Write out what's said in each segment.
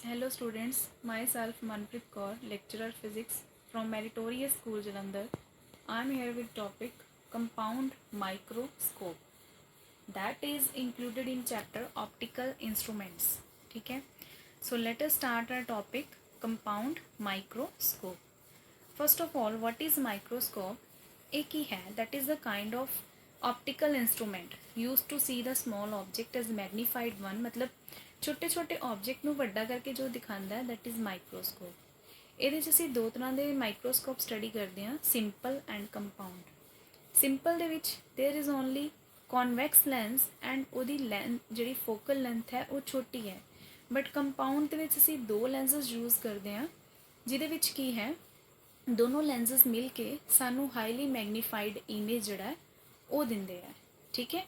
Hello students, myself Manpreet Kaur, lecturer physics from Meritorious School Jalandhar. I am here with topic compound microscope that is included in chapter optical instruments. ठीक है, so let us start our topic compound microscope. First of all, what is microscope? एक ही है, that is the kind of optical instrument used to see the small object as magnified one. मतलब छोटे छोटे ऑबਜੈਕਟ ਨੂੰ ਵੱਡਾ ਕਰਕੇ ਜੋ ਦਿਖਾਉਂਦਾ ਹੈ that is microscope. ਇਹਦੇ 'ਚ ਅਸੀਂ ਦੋ ਤਰ੍ਹਾਂ ਦੇ ਮਾਈਕਰੋਸਕੋਪ ਸਟੱਡੀ ਕਰਦੇ ਹਾਂ, ਸਿੰਪਲ ਐਂਡ ਕੰਪਾਊਂਡ. ਸਿੰਪਲ ਦੇ ਵਿੱਚ there is only convex lens and ਉਹਦੀ ਜਿਹੜੀ ਫੋਕਲ ਲੈਂਥ ਹੈ ਉਹ ਛੋਟੀ ਹੈ. ਬਟ ਕੰਪਾਊਂਡ ਦੇ ਵਿੱਚ ਅਸੀਂ ਦੋ ਲੈਂਸਸ ਯੂਜ਼ ਕਰਦੇ ਹਾਂ ਜਿਹਦੇ ਵਿੱਚ ਕੀ ਹੈ, ਦੋਨੋਂ ਲੈਂਸਸ ਮਿਲ ਕੇ ਸਾਨੂੰ ਹਾਈਲੀ ਮੈਗਨੀਫਾਈਡ ਇਮੇਜ ਜਿਹੜਾ ਹੈ ਉਹ ਦਿੰਦੇ ਆ. ਠੀਕ ਹੈ,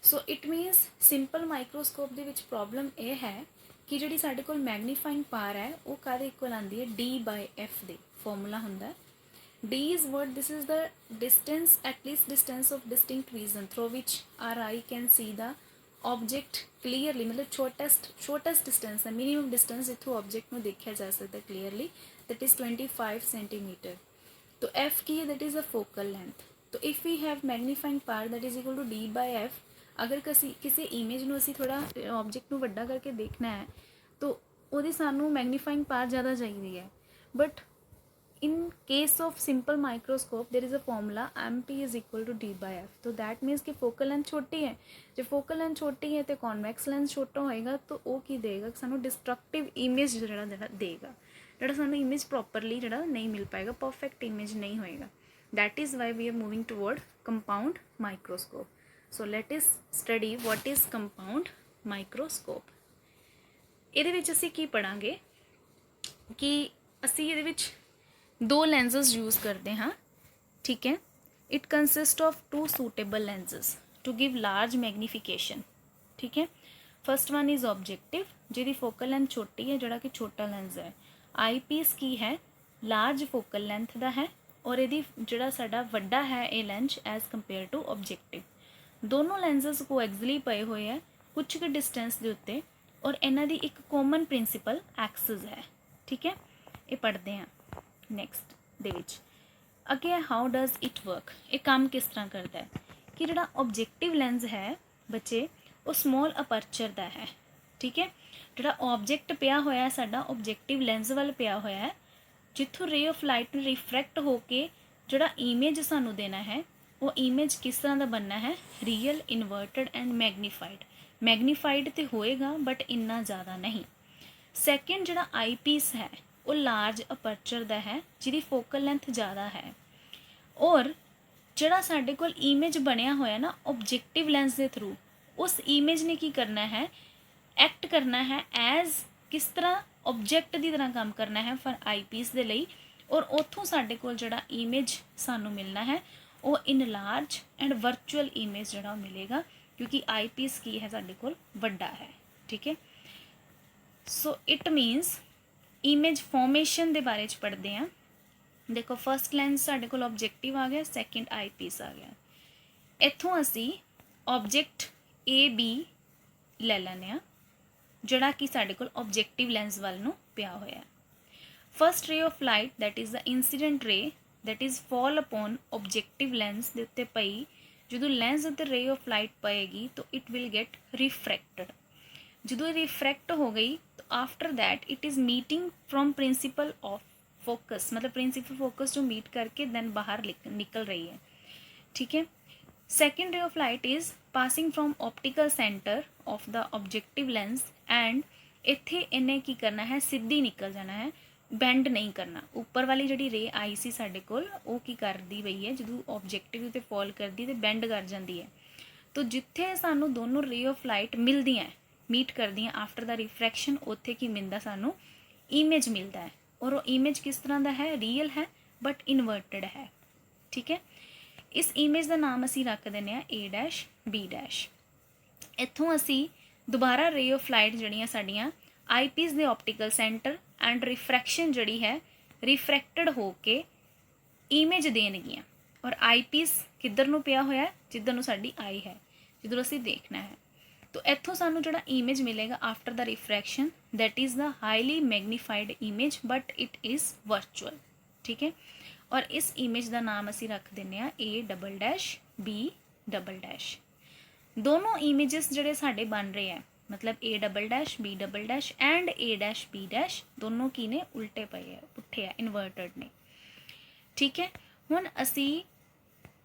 so it means simple microscope ਦੇ ਵਿੱਚ ਪ੍ਰੋਬਲਮ ਇਹ ਹੈ ਕਿ ਜਿਹੜੀ ਸਾਡੇ ਕੋਲ ਮੈਗਨੀਫਾਈਂਗ ਪਾਵਰ ਹੈ ਉਹ ਕਾਹਦੇ ਇਕੁਅਲ ਆਉਂਦੀ ਹੈ, D/F ਦੇ. ਫਾਰਮੂਲਾ ਹੁੰਦਾ D is what? This is the distance, at least distance of distinct vision through which our eye can see the object clearly. मतलब shortest distance है, minimum distance जिथों object में देखा जा सकता है clearly, that is 25 centimeter. तो F की है, that is the focal length. तो if we have magnifying power that is equal to D/F, अगर किसी इमेज ਨੂੰ ਅਸੀਂ ਥੋੜਾ ऑब्जेक्ट ਨੂੰ ਵੱਡਾ ਕਰਕੇ देखना है तो ਉਹਦੀ ਸਾਨੂੰ मैग्नीफाइंग पावर ज़्यादा चाहिए है. But in case of simple microscope there is a formula MP is equal to D/F. तो दैट मीन्स कि फोकल लेंथ छोटी है, जो फोकल लेंथ छोटी है तो कॉन्वैक्स लेंस छोटा होएगा तो वो की देगा सानू डिस्ट्रक्टिव इमेज जिहड़ा देगा, जिहड़ा सानू इमेज प्रॉपरली जिहड़ा नहीं मिल पाएगा, परफेक्ट इमेज नहीं होएगा. That is why we are moving toward compound microscope. So let us study what is compound microscope. ਇਹਦੇ ਵਿੱਚ ਅਸੀਂ ਕੀ ਪੜਾਂਗੇ कि ਅਸੀਂ ਇਹਦੇ ਵਿੱਚ दो lenses यूज़ करते हाँ. ठीक है, it consist of two suitable lenses to give large magnification. ठीक है, फर्स्ट वन इज़ ऑब्जेक्टिव जिहदी फोकल लेंथ छोटी है, जिहड़ा कि छोटा लेंस है. आई पीस की है, लार्ज फोकल लेंथ का है और यदि जिहड़ा साडा वड्डा है ये lens as compare to objective. दोनों लेंसेस को एक्सली पए हुए है कुछ के डिस्टेंस के उत्ते और इन्हां दी एक कॉमन प्रिंसीपल एक्सिस है. ठीक है, ये पढ़ते हैं नैक्सट दे विच. अगे हाउ डज इट वर्क, ये काम किस तरह करता है कि जिहड़ा ऑब्जेक्टिव लेंस है बच्चे वो स्मॉल अपर्चर का है. ठीक है, जिहड़ा ऑब्जेक्ट पिया होया है साडा ऑब्जेक्टिव लेंस वाल पिया होया है, जिथों रे ऑफ लाइट रिफ्रैक्ट होके जिहड़ा इमेज सानू देना है वो इमेज किस तरह का बनना है, real, inverted and magnified. Magnified तो होएगा बट इन्ना ज़्यादा नहीं. सैकेंड जिहड़ा आई पीस है वो लार्ज अपर्चर का है जिहदी फोकल लेंथ ज़्यादा है. और जिहड़ा साडे कोल इमेज बनिया होया ना ऑब्जेक्टिव लेंस के थ्रू, उस इमेज ने की करना है, एक्ट करना है एज किस तरह ऑब्जेक्ट की तरह काम करना है फॉर आई पीस के लिए. और उतों साडे कोल जिहड़ा इमेज सानू मिलना है वो in large and virtual image जिहड़ा मिलेगा क्योंकि आई पीस की है साडे कोल वड्डा है. ठीक है, सो इट मीनस इमेज फॉर्मेशन के बारे पढ़ते हैं. देखो फर्स्ट लेंस साडे कोल ऑब्जेक्टिव आ गया, सैकेंड आई पीस आ गया. इत्थों असी ऑब्जेक्ट AB ले लैने जिहड़ा कि साडे कोल ऑब्जेक्टिव लेंस वाल नूं पिया होया. First ray of light that is the incident ray that is fall upon objective lens दे उत्ते पई. जो लेंस उत्ते रे ऑफ लाइट पएगी तो इट विल गेट रिफ्रैक्टेड. जो रिफ्रैक्ट हो गई तो after that it is meeting from principle of focus, मतलब प्रिंसिपल फोकस जो मीट करके देन बाहर निकल रही है. ठीक है, सेकेंड रे of light is passing from optical centre of the objective lens and इत्थे इन्हें की करना है, सीधी निकल जाना है, बैंड नहीं करना. ऊपर वाली जी रे आई सी साडे कोल वो की करती पई है, जो ऑब्जेक्टिव उत्ते फॉल करती तो बैंड कर जाती है. तो जिथे सानू दोनों रे ऑफ लाइट मिलती हैं, मीट कर दी आफ्टर द रिफ्रैक्शन, उत्थे की मिलता सानू इमेज मिलता है. और वो इमेज किस तरह का है, रियल है बट इन्वर्टेड है. ठीक है, इस इमेज का नाम असी रख देने A-B-. इत्थों असी दोबारा रे ऑफ लाइट जड़ियाँ साड़ियाँ आई पीस के ऑप्टिकल सेंटर एंड रिफ्रैक्शन जड़ी है रिफ्रैक्टेड होके इमेज देनगियाँ. और आई पीस किधर नूं पिया होया है, जिधर नूं साडी आई है, जिधरों असी देखना है. तो इत्थों सानू जोड़ा इमेज मिलेगा after the refraction that is the highly magnified image but it is virtual. ठीक है, और इस इमेज का नाम असी रख दें A', B'। दोनों इमेजेस जोड़े साढ़े बन रहे हैं मतलब A', B' एंड A', दोनों की ने उल्टे पे है, पुट्ठे है, इन्वर्टड ने। ठीक है, हुण असी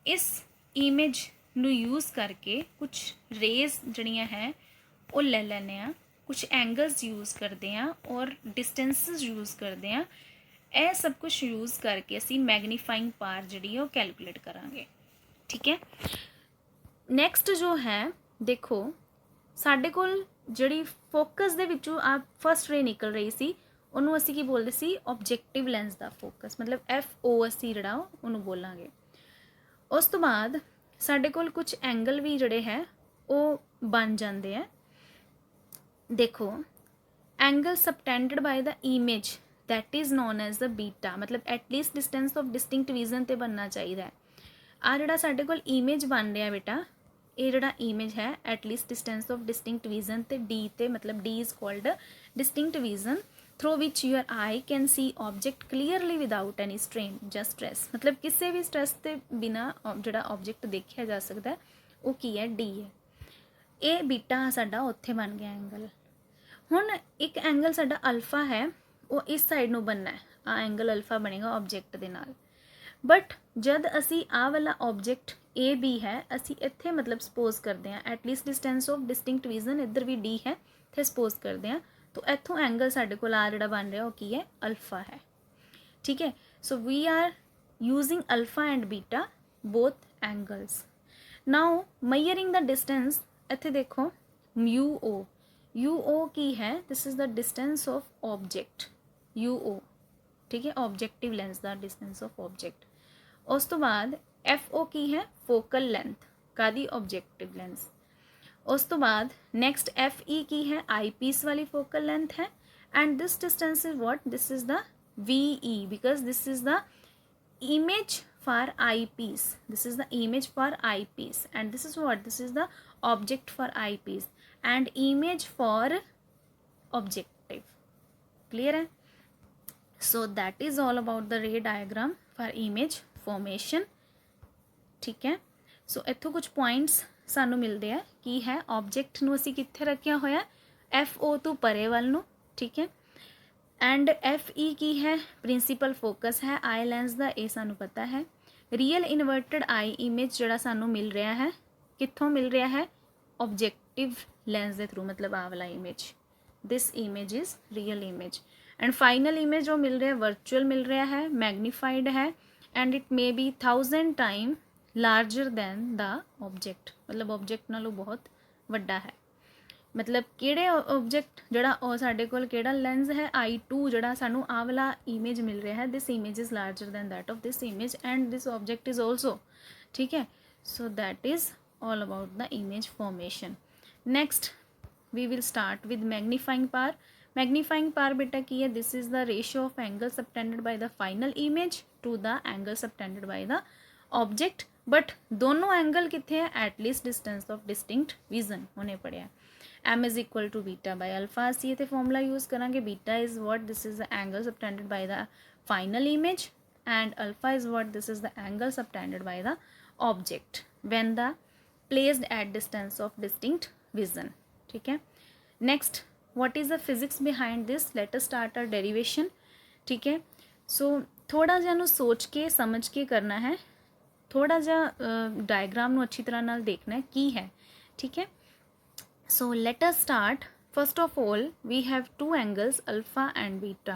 इस इमेज नू यूज़ करके कुछ रेज जड़ियाँ हैं वो ले लैने हैं, कुछ एंगल्स यूज़ करते हैं और डिस्टेंसेस यूज़ करते हैं। यह सब कुछ यूज़ करके असी मैगनीफाइंग पावर जी वो कैलकुलेट करांगे। ठीक है, नैक्सट जो है देखो साढ़े कोल जिहड़ी फोकस दे विचों आ फस्ट रे निकल रही सी उन्होंने असी की बोलते सी ऑब्जेक्टिव लेंस का फोकस मतलब FO असी जिहड़ा उन्होंने बोलांगे। उस तो बाद साढ़े कोल कुछ एंगल भी जिहड़े है वो बन जाते हैं। देखो angle subtended by the image that is known as the beta मतलब at least distance of distinct vision ते बनना चाहिए। आ जिहड़ा साढ़े कोल इमेज बन रहा बेटा ये जिहड़ा इमेज है at least distance of distinct vision ते D ते मतलब D is called distinct vision through which your eye can see object clearly without any strain just stress मतलब किसी भी स्ट्रैस के बिना जिहड़ा ऑब्जेक्ट देखा जा सकता है वो की है D है। ये बीटा साडा उत्थे बन गया एंगल। हुण एक एंगल साडा अल्फा है वो इस साइड नूं बनना है, आ एंगल अल्फा बनेगा ऑब्जेक्ट दे नाल। बट जद असी आ वाला ऑब्जेक्ट A B है असी इत्थे मतलब सपोज करते हैं at least distance of distinct vision इधर भी D है इत्थे सपोज करते हैं तो इत्थों एंगल साडे कोल आ जिहड़ा बन रहा वो की है अल्फा है। ठीक है, so we are using alpha and beta both angles. Now measuring the distance इत्थे देखो UO की है this is the distance of object UO। ठीक है, ऑब्जेक्टिव लेंस का डिस्टेंस ऑफ ऑब्जेक्ट। उस तो बाद FO की है फोकल लेंथ कादी ऑब्जेक्टिव लेंस। उस तो बाद नैक्सट FE की है आई पीस वाली फोकल लेंथ है and this distance is what this is the VE because this is the image for eyepiece, this is the image for eyepiece and this is what this is the object for eyepiece and image for objective। clear है, so that is all about the ray diagram for image formation। ठीक है, सो इत्थों कुछ points सानू मिलते हैं कि है ऑब्जेक्ट नूं असीं कित्थे रखिया होया FO तो परे वाल नूं। ठीक है, एंड FE की है प्रिंसीपल फोकस है आई लेंस का ये सानू पता है। रियल इन्वर्टेड आई इमेज जोड़ा सानू मिल रहा है कित्थों मिल रहा है ऑब्जेक्टिव लेंस के थ्रू मतलब आ वाला image this image is real image and final image जो मिल रहा है वर्चुअल मिल रहा है मैगनीफाइड है and it may be 1000 time larger than the object मतलब ऑब्जेक्ट नालों बहुत वड्डा है। मतलब किहड़े ऑब्जेक्ट जड़ा साडे कोल किहड़ा लेंस है I2 जड़ा सानू आ वाला इमेज मिल रहा है this image is larger than that of this image and this object is also. ठीक है, so that is all about the image formation. Next we will start with magnifying power. Magnifying power बेटा की है this is the ratio of angle subtended by the final image to the angle subtended by the object but दोनों angle कितने हैं at least distance of distinct vision होने पड़े हैं। M is equal to beta by alpha असी इत्थे formula use करांगे beta is what this is the angle subtended by the final image and alpha is what this is the angle subtended by the object when the placed at distance of distinct vision. ठीक है, next what is the physics behind this let us start our derivation. ठीक है, सो थोड़ा जिहा नूं सोच के समझ के करना है, थोड़ा जिहा डायग्राम नूं अच्छी तरह नाल देखना है की है। ठीक है, so let us start first of all we have two angles alpha and beta।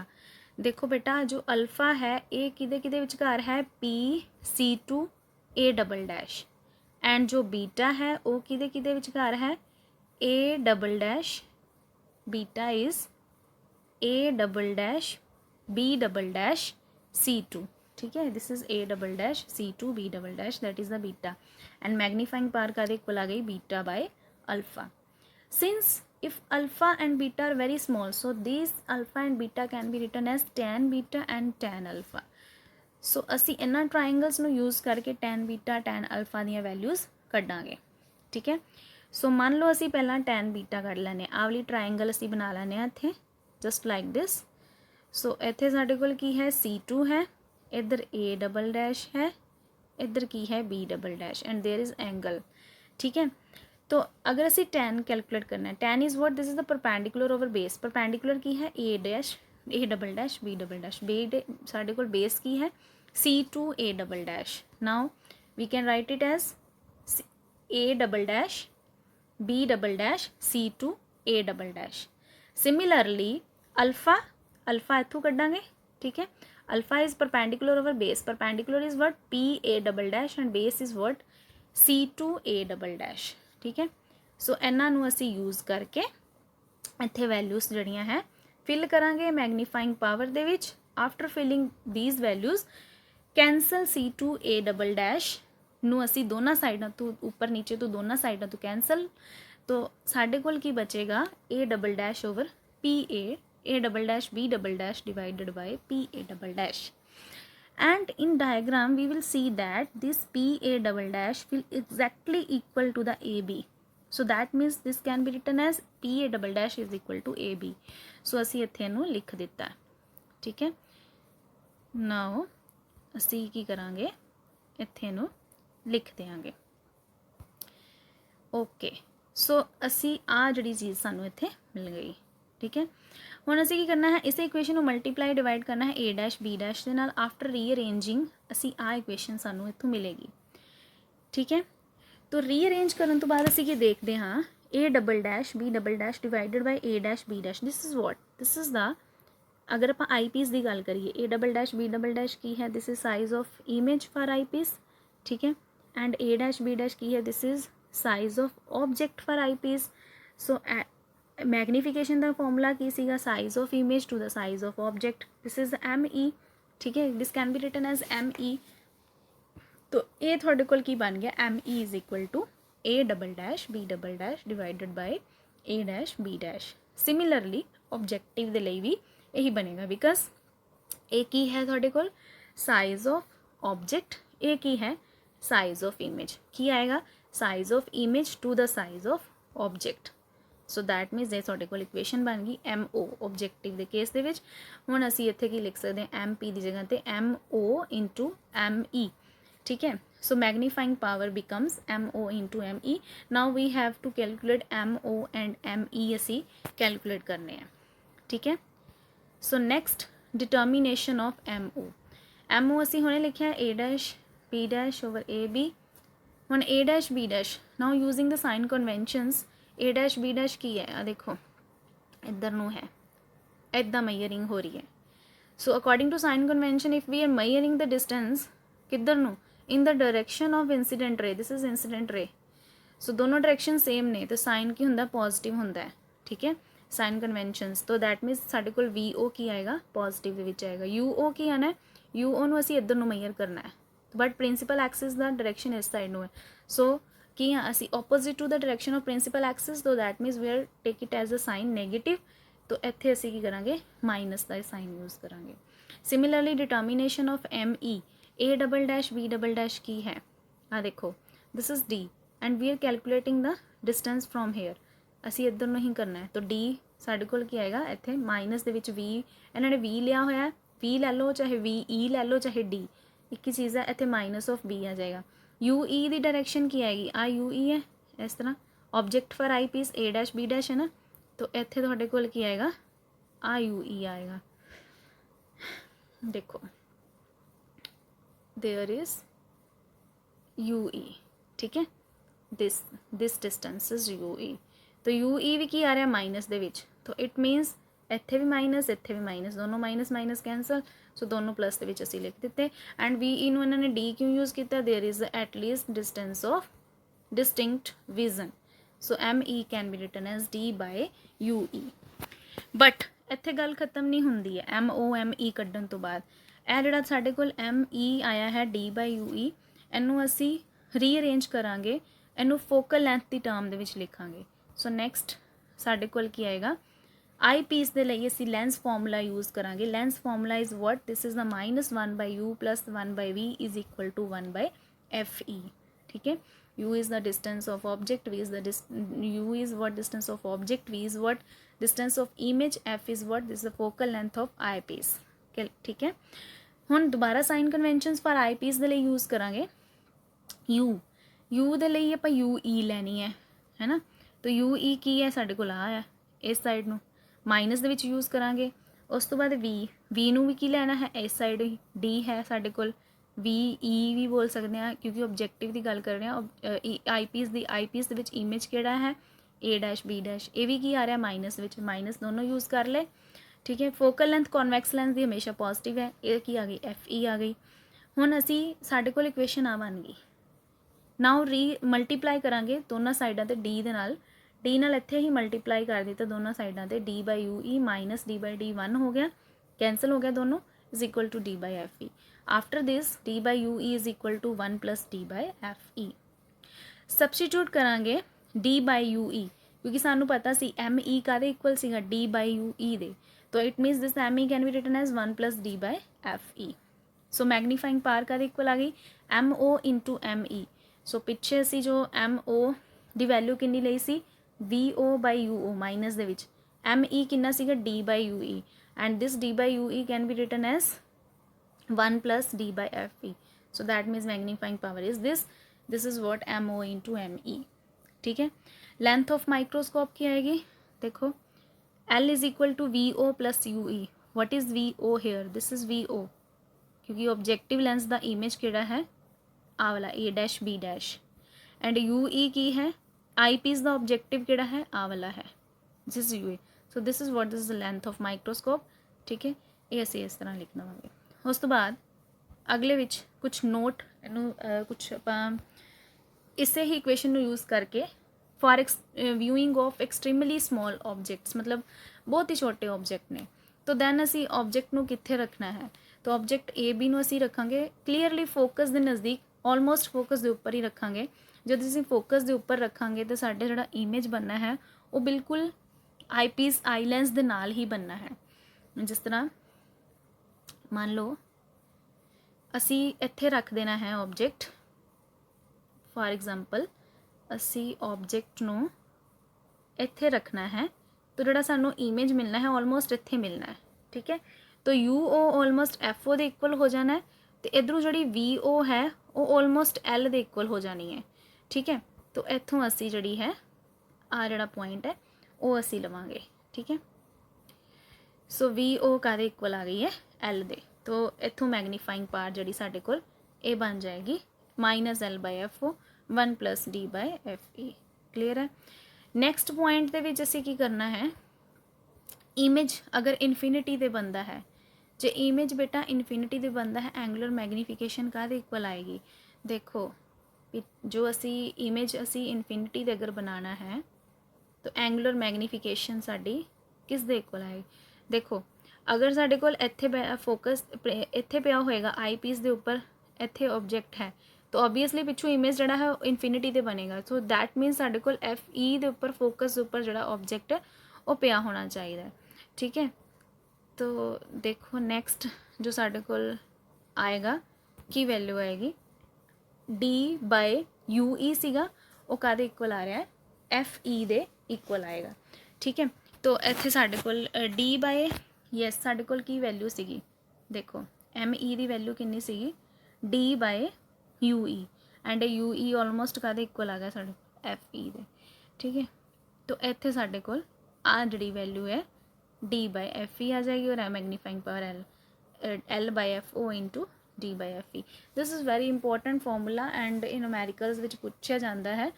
देखो बेटा जो अल्फ़ा है ये किदे किदे विचकार है PC2 A' एंड जो बीटा है वो किदे किदे विचकार है A'। Beta is A', B' C2। ठीक है, this is A' C2 B' that is the beta and magnifying power का इक्वल आ गई beta by alpha. Since if alpha and beta are very small, so these alpha and beta can be written as tan beta and tan alpha। So असी इन्हां triangles नूं use करके tan beta tan alpha दियां values कड्डांगे। ठीक है, सो मान लो असी पहला tan बीटा कढ़ लैने आ वाली ट्रायंगल असी बना लैने इत्थे जस्ट लाइक दिस। सो इत्थे साडे कोल की है C2 है, इधर A डबल डैश है, इधर की है B double dash and there is angle. ठीक है, तो अगर असी tan कैलकुलेट करना है, tan is what, this is the perpendicular over base. Perpendicular की है A dash, A double dash B double dash, साडे कोल बेस की है C2 A double dash. Now we can write it as A double dash B double dash C2 A double dash. Similarly alpha, alpha इत्थों कड्डांगे। ठीक है, alpha is perpendicular over base, perpendicular is what P A double dash and base is what C2 A double dash. ठीक है, सो इन्हां नूं असीं use करके इत्थे वैल्यूज़ जड़ियां है फिल करांगे मैगनीफाइंग पावर दे विच। After filling these values cancel C2 A double dash नूं असीं दोनों साइडों तो ऊपर नीचे तो दोनों साइडों तो कैंसल, तो साडे कोल की बचेगा A double dash over P A double dash B double dash divided bye P A double dash. And in diagram we will see that this PA double dash will exactly equal to the AB. So that means this can be written as PA double dash is equal to AB. So असी इत्थे नूं लिख दिता है। ठीक है, now असी की करांगे इत्थे नूं लिख देंगे। ओके, सो असी आ जिहड़ी चीज़ सानूं इत्थे मिल गई। ठीक है, हुण असीं की करना है, इस इक्वेशन को मल्टीप्लाई डिवाइड करना है A डैश B डैश के नाल। आफ्टर रीअरेंजिंग असीं आ इक्वेशन सानूं इत्थों मिलेगी। ठीक है, तो रीअरेंज करन तो बाद असीं की देखते हाँ A double dash B double dash divided by A dash B dash, this is what, this is the, अगर आप आई पीस की गल करिए A double dash B double dash की है, this is size of image for eyepiece. ठीक है, and A dash B dash की है, this is size of object for eyepiece. So magnification का फॉर्मूला की सीगा, size of image to the size of object, this is ME। ठीक है, this can be written as ME। तो ये थोड़े कोल की बन गया ME is equal to A double dash B double dash divided by A dash B dash. Similarly objective के लिए भी यही बनेगा, बिकॉज ए की है थोड़े कोल साइज ऑफ ऑब्जेक्ट, ए की है साइज ऑफ इमेज, की आएगा size of image to the size of object. So that means ये थोड़े कोल इक्वेशन बन गई MO ऑब्जेक्टिव के केस दे विच। हुण असीं इत्थे की लिख सकते हैं MP की जगह पे MO इंटू ME। ठीक है, so magnifying power becomes MO into ME। Now we have to calculate MO and ME असीं कैलकुलेट करने हैं। ठीक है, so next determination of MO असीं हुणे लिखिया A dash B dash over AB। हुण A dash B dash, now using the sign conventions A dash B dash की है, आ देखो इधर नूं है, इदां मेजरिंग हो रही है। So according to sign convention if we are measuring the distance किधर नूं, in the direction of incident ray, this is incident ray. So दोनों डायरेक्शन सेम ने तो साइन की हुंदा पॉजिटिव हुंदा है। ठीक है, साइन कन्वेंशनस, तो दैट मीनस साडे कोल VO की आएगा पॉजिटिव दे विच आएगा। UO की आना है, UO नूं असीं इधर नूं मेजर करना है, बट प्रिंसीपल एक्सिस दा डायरेक्शन इस साइड नूं है। सो कि हाँ असी opposite to the direction of principal axis, तो that means we are take it as a sign negative, तो इत्थे असी की करांगे माइनस का साइन यूज़ करांगे। Similarly determination of ME A double dash B double dash की है, आ देखो this is D and we are calculating the distance from hair, असी इधर नूं ही करना है। तो D साडे कोल की आएगा इत्थे माइनस दे विच V, इन्होंने V लिया होया है, V लै लो चाहे VE लै लो चाहे D, एक ही चीज़ है, इत्थे माइनस ऑफ B आ जाएगा। UE की डायरेक्शन की आएगी, आ UE है इस तरह, object for eyepiece A dash B dash है ना, तो इत्थे तुहाडे कोल की आएगा आ UE आएगा। देखो देयर इज UE। ठीक है, दिस डिस्टेंस इज UE, तो UE भी की आ रहा माइनस दे विच, तो इट मीनस इत्थे भी माइनस इत्थे भी माइनस, दोनों माइनस माइनस कैंसल, सो दोनों प्लस के विच असीं लिख दिते। एंड VE नूं इन्होंने D क्यों यूज़ किया, there is at least distance of distinct vision, so ME can be written as D by UE। But इत्थे गल खत्म नहीं हुंदी है MO ME कड्ढण तो बाद, ਇਹ ਜਿਹੜਾ ਸਾਡੇ ਕੋਲ ME आया है D बाय UE, ਇਹਨੂੰ ਅਸੀਂ ਰੀਅਰੇਂਜ ਕਰਾਂਗੇ, ਇਹਨੂੰ फोकल ਲੈਂਥ ਦੀ ਟਰਮ ਦੇ ਵਿੱਚ ਲਿਖਾਂਗੇ। सो नैक्सट ਸਾਡੇ ਕੋਲ ਕੀ ਆਏਗਾ, आई पीस के लिए असी लेंस फॉर्मूला यूज़ करांगे। Lens formula is what, this is the -1/u + 1/v is equal to 1/fe। ठीक है, u is the distance of object, v is the u is what distance of object, v is what distance of image, f is what, this is the focal length of eyepiece। ठीक है, ਹੁਣ ਦੁਬਾਰਾ sign conventions for ਆਈਪੀਸ ਦੇ ਲਈ use ਕਰਾਂਗੇ। You ਦੇ ਲਈ ਆਪਾਂ ਯੂ ਈ ਲੈਣੀ ਹੈ ਨਾ, ਤਾਂ ਯੂ ਈ ਕੀ ਹੈ ਸਾਡੇ ਕੋਲ ਆ ਹੈ ਇਸ ਸਾਈਡ ਨੂੰ, ਮਾਈਨਸ ਦੇ ਵਿੱਚ ਯੂਜ਼ ਕਰਾਂਗੇ। ਉਸ ਤੋਂ ਬਾਅਦ ਵੀ ਨੂੰ ਵੀ ਕੀ ਲੈਣਾ ਹੈ ਇਸ ਸਾਈਡ ਹੀ, ਡੀ ਹੈ ਸਾਡੇ ਕੋਲ, ਵੀ ਈ ਵੀ ਬੋਲ ਸਕਦੇ ਹਾਂ ਕਿਉਂਕਿ ਓਬਜੈਕਟਿਵ ਦੀ ਗੱਲ ਕਰ ਰਹੇ ਹਾਂ। ਆਈਪੀਸ ਦੇ ਵਿੱਚ ਇਮੇਜ ਕਿਹੜਾ ਹੈ ਏ ਡੈਸ਼ ਬੀ ਡੈਸ਼, ਇਹ ਵੀ ਕੀ ਆ ਰਿਹਾ ਮਾਈਨਸ ਵਿੱਚ, ਮਾਈਨਸ ਦੋਨੋਂ ਯੂਜ਼ ਕਰ ਲਏ। ਠੀਕ ਹੈ, ਫੋਕਲ ਲੈਂਥ ਕਨਵੈਕਸ ਲੈਂਸ ਦੀ ਹਮੇਸ਼ਾ ਪੋਜ਼ਿਟਿਵ ਹੈ, ਇਹ ਕੀ ਆ ਗਈ ਐਫ ਈ ਆ ਗਈ। ਹੁਣ ਅਸੀਂ ਸਾਡੇ ਕੋਲ ਇਕੁਏਸ਼ਨ ਆ ਬਣ ਗਈ। ਨਾਓ ਮਲਟੀਪਲਾਈ ਕਰਾਂਗੇ ਦੋਨਾਂ ਸਾਈਡਾਂ 'ਤੇ ਡੀ ਦੇ ਨਾਲ, ਡੀ ਨਾਲ ਇੱਥੇ ਹੀ ਮਲਟੀਪਲਾਈ ਕਰ ਦਿੱਤਾ ਦੋਨਾਂ ਸਾਈਡਾਂ 'ਤੇ, D by U E minus D by D 1 ਹੋ ਗਿਆ, ਕੈਂਸਲ ਹੋ ਗਿਆ ਦੋਨੋਂ, is equal to D by F E. After this D by U E is equal to 1 plus D by F E. Substitute करांगे D by U E क्योंकि सानू पता सी एम ई का इक्वल सीगा डी बाई यू ई दे, तो it means this M E can be written as 1 plus D by F E. So magnifying power का इक्वल आ गई M O into M E. So पिछे असी जो एम ओ की वैल्यू किन्नी लई सी V O by U O minus दे विच, एम ई किन्ना सीगा D by U E, and this d by ue can be written as 1 plus d by fe। so that means magnifying power is this is what mo into me। ठीक है, length of microscope की आएगी, देखो l is equal to vo plus ue। what is vo here, this is vo क्योंकि objective lens दा image किहड़ा है आ वाला a dash b dash, and ue की है आई पीस दा ऑब्जेक्टिव किहड़ा है आ वाला है, this is ue। So this is what this is the length of microscope. ठीक है, ये असी इस तरह लिख देवांगे। उस तो बाद अगले विच कुछ नोट कुछ आप इसे ही इक्वेशन यूज़ करके for viewing of extremely small objects, मतलब बहुत ही छोटे ऑब्जेक्ट ने, तो दैन असी ऑब्जेक्ट नूं कित्थे रखना है, तो ऑब्जेक्ट ए बी नूं असी रखांगे क्लीयरली फोकस के नज़दीक, ऑलमोस्ट फोकस के उपर ही रखांगे। जब असी फोकस के उपर रखांगे तो साडा जिहड़ा इमेज बनना है वो बिल्कुल आई पीस आई लेंस दे नाल ही बनना है। जिस तरह मान लो असी इत्थे रख देना है ऑब्जेक्ट, फॉर एग्जांपल असी ऑब्जेक्ट नूं इत्थे रखना है, तो जिहड़ा सानू इमेज मिलना है ऑलमोस्ट इत्थे मिलना है। ठीक है, तो U O almost F O दे इक्वल हो जाना है, तो इधरों जिहड़ी वी ओ है वो ऑलमोस्ट एल दे इक्वल हो जानी है। ठीक है, तो इत्थों असी जिहड़ी है आ जिहड़ा पॉइंट है वो असी लवांगे। ठीक है, सो वी ओ का इक्वल आ गई है एल दे, तो इत्थों मैग्नीफाइंग पावर जिहड़ी साडे कोल ये बन जाएगी minus L by F O 1 plus D by F E. Clear है। नैक्सट पॉइंट दे विच असीं की करना है, इमेज अगर इनफिनिटी दे बनता है, जे इमेज बेटा इनफिनिटी दे बनता है, एंगुलर मैग्नीफिकेशन का इक्वल आएगी। देखो जो असी इमेज असी इनफिनिटी दे अगर बनाना है तो एंगुलर मैग्नीफिकेशन साडी किस दे इक्वल आएगी। देखो अगर साडे कोल इत्थे फोकस इत्थे पिया होएगा आई पीस दे उपर, इत्थे ऑब्जेक्ट है, तो ऑबवियसली पिछू इमेज जिहड़ा है इनफिनिटी ते बनेगा। सो दैट मीनस साडे कोल एफ ई दे उपर फोकस दे उपर जिहड़ा ऑब्जेक्ट है वो पिया होना चाहिए। ठीक है, तो देखो नैक्सट जो साडे कोल आएगा की वैल्यू आएगी डी बाय यू ई सीगा, वो कादे इक्वल आ रहा है एफ ई दे इक्वल आएगा। ठीक है, तो इत्थे साडे कोल डी बाय यस साडे कोल की वैल्यू सीगी, देखो एम ई दी वैल्यू किन्नी सीगी D by U E, and U E almost कादे इक्वल आ गया साडे एफ ई दे। ठीक है, तो इत्थे साडे कोल आ जिहड़ी वैल्यू है डी बाय एफ ई आ जाएगी, और magnifying power L by F O into D by F E. This is very important formula and in numericals which पूछा जाता है,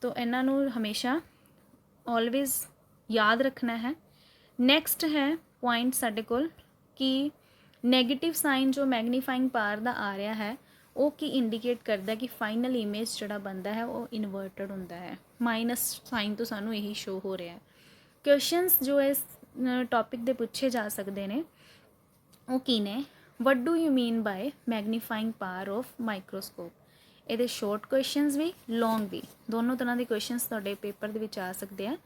तो इन्हां नूं हमेशा ऑलवेज याद रखना है। नैक्सट है पॉइंट साडे कोल कि नैगेटिव साइन जो मैग्नीफाइंग पावर दा आ रहा है वो की इंडिकेट करता है कि फाइनल इमेज जिहड़ा बनता है वो इनवर्टड होंदा है, माइनस साइन तो सानू यही शो हो रहा है। क्वेश्चंस जो इस टॉपिक दे पूछे जा सकते हैं वो की ने, what do you mean bye magnifying power of microscope. ये शॉर्ट क्वेश्चंस भी लॉन्ग भी दोनों तरह के क्वेश्चंस तुहाडे पेपर दे विच आ सकते हैं।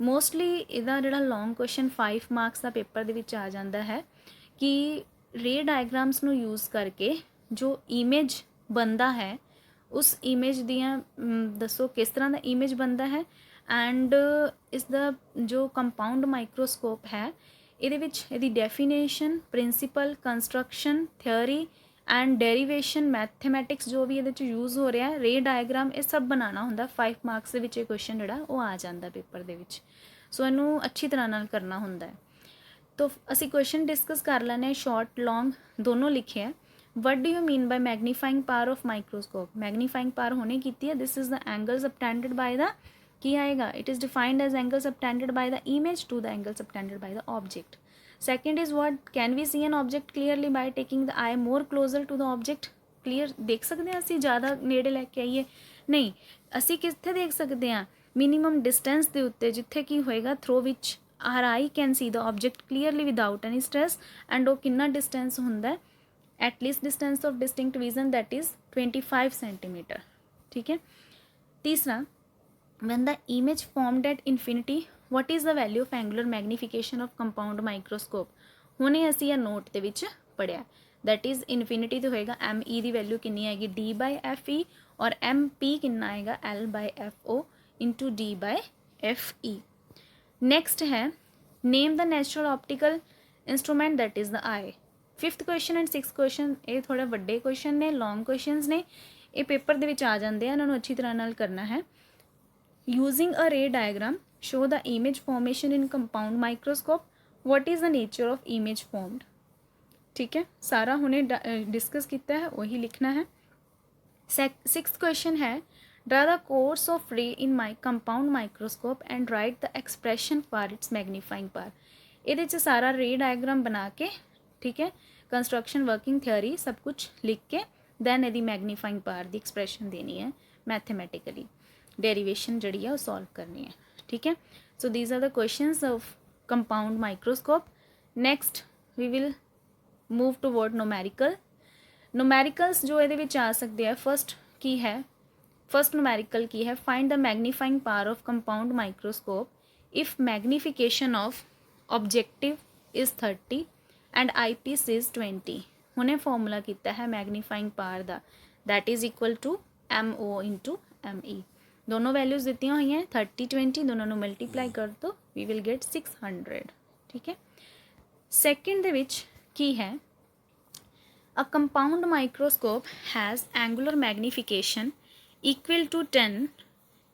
मोस्टली इहदा जिहड़ा लॉन्ग क्वेश्चन 5 मार्क्स का पेपर दे विच आ जाता है कि रे डायग्राम्स नू यूज़ करके जो इमेज बनता है उस इमेज दियाँ दसो किस तरह का इमेज बनता है। एंड इसका जो कंपाउंड माइक्रोस्कोप है ਇਹਦੇ ਵਿੱਚ ਇਹਦੀ definition, principal, construction, theory and derivation, mathematics ਜੋ ਵੀ ਇਹਦੇ 'ਚ ਯੂਜ਼ ਹੋ ਰਿਹਾ, ਰੇ ਡਾਇਗਰਾਮ, ਇਹ ਸਭ ਬਣਾਉਣਾ ਹੁੰਦਾ। 5 ਮਾਰਕਸ ਦੇ ਵਿੱਚ ਇਹ ਕੁਐਸਚਨ ਜਿਹੜਾ ਉਹ ਆ ਜਾਂਦਾ ਪੇਪਰ ਦੇ ਵਿੱਚ। ਸੋ ਇਹਨੂੰ ਅੱਛੀ ਤਰ੍ਹਾਂ ਨਾਲ ਕਰਨਾ ਹੁੰਦਾ ਹੈ। तो ਅਸੀਂ क्वेश्चन डिस्कस कर ਲੈਂਦੇ ਹਾਂ, शॉर्ट लॉन्ग दोनों लिखे हैं। What do you mean by magnifying power of microscope? Magnifying power होने की है, this is the angle subtended by the, की आएगा, it is defined as angle subtended by the image to the angle subtended by the object. Second is what, can we see an object clearly by taking the eye more closer to the object? Clear देख सकते हैं ਅਸੀਂ ज़्यादा नेड़े लैके आइए नहीं, ਅਸੀਂ कित्थे देख सकते हैं मिनीमम डिस्टेंस के उत्ते जिथे की होएगा through which are I can see the object clearly without any stress. And वो कितना डिस्टेंस होंदा है, at least distance of distinct vision that is 25 centimetre. ठीक है। तीसरा, when the image formed at infinity, what is the value of angular magnification of compound microscope? हुणे असी यह नोट दे विच पढ़िया, दैट इज़ इन्फिनिटी तो होएगा एम ई की वैल्यू कितनी आएगी डी बाय एफ ई, और एम पी कितना आएगा L by F O into D by F E. Next है, name the natural optical instrument that is the eye. 5th question and 6th question ये थोड़े वड्डे क्वेश्चन ने, लॉन्ग क्वेश्चनस ने, ये पेपर दे विच आ जाते हैं, इन्होंने अच्छी तरह नाल करना है। यूजिंग अ रे diagram show the image formation in compound microscope, what is the nature of image formed. ठीक है, सारा हमने डिस्कस किया है, वही लिखना है। 6th क्वेश्चन है, draw the course of ray in my compound microscope and write the expression for its magnifying power। ਇਹਦੇ 'ਚ सारा रे डायग्राम बना के, ठीक है, कंस्ट्रक्शन, वर्किंग थ्योरी सब कुछ लिख के दैन यदि मैगनीफाइंग पावर की एक्सप्रैशन देनी है, मैथमेटिकली डेरीवेशन जड़ी है वो सॉल्व करनी है। ठीक है। So these are the questions of compound microscope. Next we will move toward numerical. Numericals जो ये आ सकते हैं, फर्स्ट की है, फर्स्ट नोमैरिकल की है, find the magnifying power of compound microscope if magnification of objective is 30 and eyepiece is 20। उन्हें formula किया है मैग्नीफाइंग पावर का, that is equal to M O into M E. दोनों values दी हुई हैं, 30 20, दोनों मल्टीप्लाई कर दो, वी विल गेट 600। ठीक है। सैकेंड दे विच की है, a compound microscope has angular magnification equal to 10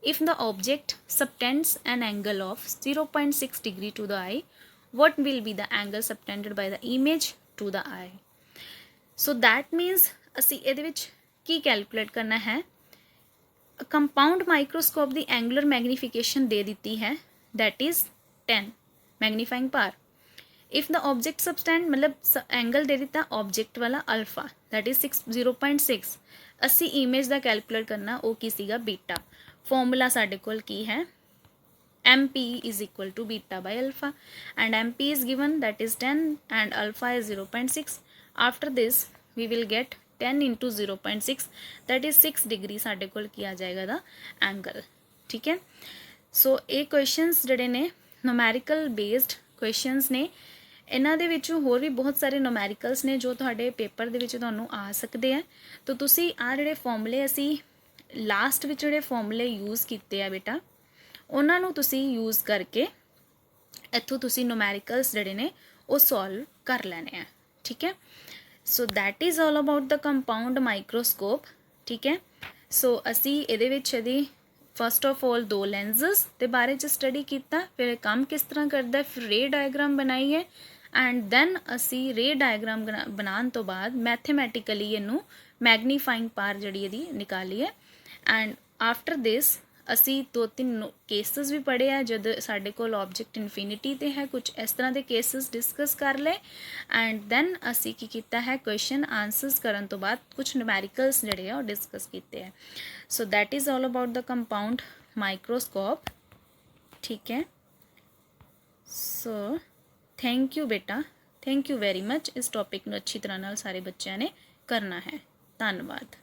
if the object subtends an angle of 0.6 degree to the eye, what will be the angle subtended by the image to the eye? So that means असी ਇਹਦੇ ਵਿੱਚ ਕੀ calculate करना है, compound microscope की angular magnification दे दी है, that is 10 magnifying power. If the object subtended मतलब angle दे दिता object वाला अल्फा, दैट इज़ 0.6। असी इमेज का कैलकुलेट करना वो की सीगा बीटा। फॉर्मूला साडे कोल की है, M P is equal to beta by alpha, and M P is given that is 10 and alpha is 0.6। After this we will get 10 into 0.6 that is 6 degree साडे कोल की आ जाएगा दा एंगल। ठीक है। सो ये क्वेश्चनस जड़े ने नोमैरिकल बेस्ड क्वेश्चनस ने, इन्हां दे विचों होर भी बहुत सारे नोमैरिकल्स ने जो तुहाडे पेपर दे विच तुहानूं आ सकते हैं। तो तुसी आ जिहड़े फॉर्मूले असी लास्ट विच जिहड़े फॉर्मूले यूज़ कीते आ बेटा, उन्हां नूं तुसी यूज़ करके इत्थों तुसी नोमैरिकल्स जिहड़े ने वो सॉल्व कर लैणे आ। ठीक है। So that is all about the compound microscope. ठीक है। सो असी इहदे विच इहदी फस्ट ऑफ ऑल 2 लैंसेस के बारे च स्टडी किया, फिर काम किस तरह करता है, फिर रे डायग्राम बनाई है, एंड दैन असी रे डायग्राम बनाने तो बाद मैथमेटिकली इनू मैग्नीफाइंग पावर जड़ी इहदी निकाली है। एंड आफ्टर दिस असी 2-3 केसिस भी पढ़े है जब साडे कोल ऑब्जेक्ट इनफिनिटी ते है, कुछ इस तरह के केसिस डिस्कस कर ले, एंड दैन असी की कीता है क्वेश्चन आंसर्स करन तो बाद कुछ न्यूमेरिकल्स जड़े है डिस्कस किए हैं। सो that is all about the compound microscope. ठीक है। सो थैंक यू बेटा, थैंक यू वेरी मच। इस टॉपिक में अच्छी तरह नाल सारे बच्चों ने करना है। धन्यवाद।